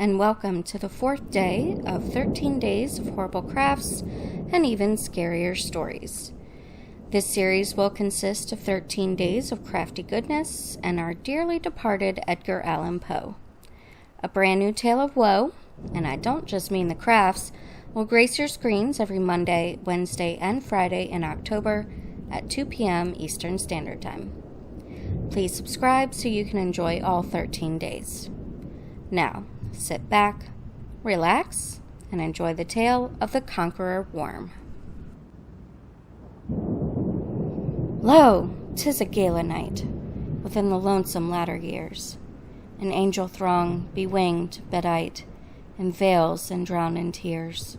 and welcome to the 4th day of 13 Days of Horrible Crafts and Even Scarier Stories. This series will consist of 13 days of crafty goodness and our dearly departed Edgar Allan Poe. A brand new tale of woe, and I don't just mean the crafts, will grace your screens every Monday, Wednesday, and Friday in October at 2 p.m. Eastern Standard Time. Please subscribe so you can enjoy all 13 days. Now, sit back, relax, and enjoy the tale of the Conqueror Worm. Lo, 'tis a gala night, within the lonesome latter years. An angel throng, bewinged, bedight, in veils and drowned in tears,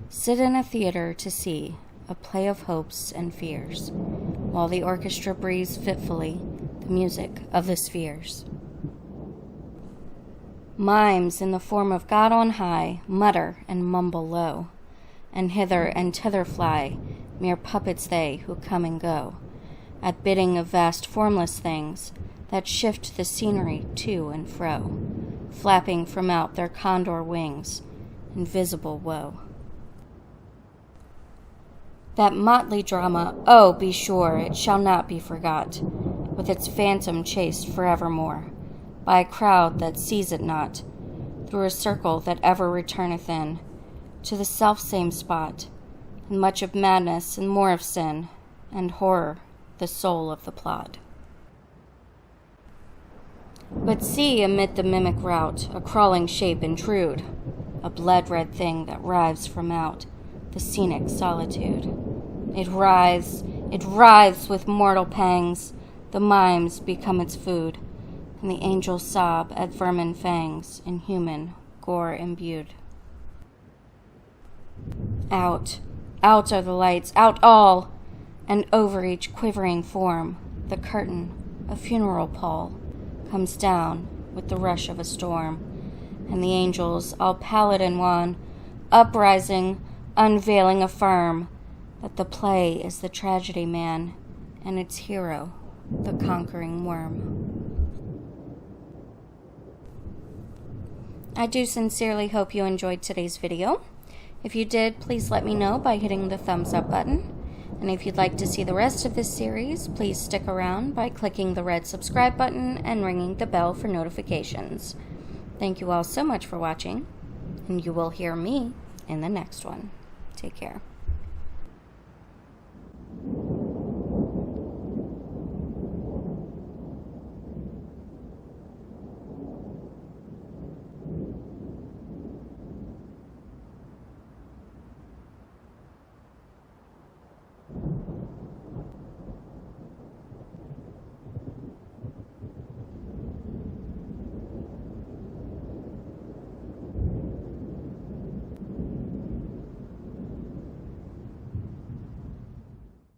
sit in a theater to see a play of hopes and fears, while the orchestra breathes fitfully the music of the spheres. Mimes in the form of God on high mutter and mumble low, and hither and thither fly, mere puppets they who come and go, at bidding of vast formless things that shift the scenery to and fro, flapping from out their condor wings, invisible woe. That motley drama, oh, be sure it shall not be forgot, with its phantom chased forevermore by a crowd that sees it not, through a circle that ever returneth in to the self-same spot, and much of madness and more of sin, and horror the soul of the plot. But see, amid the mimic rout, a crawling shape intrude, a blood-red thing that writhes from out the scenic solitude. It writhes with mortal pangs, the mimes become its food, and the angels sob at vermin fangs in human gore imbued. Out are the lights, out all, and over each quivering form the curtain, a funeral pall, comes down with the rush of a storm, and the angels, all pallid and wan, uprising, unveiling, affirm that the play is the tragedy man, and its hero, the conquering worm. I do sincerely hope you enjoyed today's video. If you did, please let me know by hitting the thumbs up button. And if you'd like to see the rest of this series, please stick around by clicking the red subscribe button and ringing the bell for notifications. Thank you all so much for watching, and you will hear me in the next one. Take care.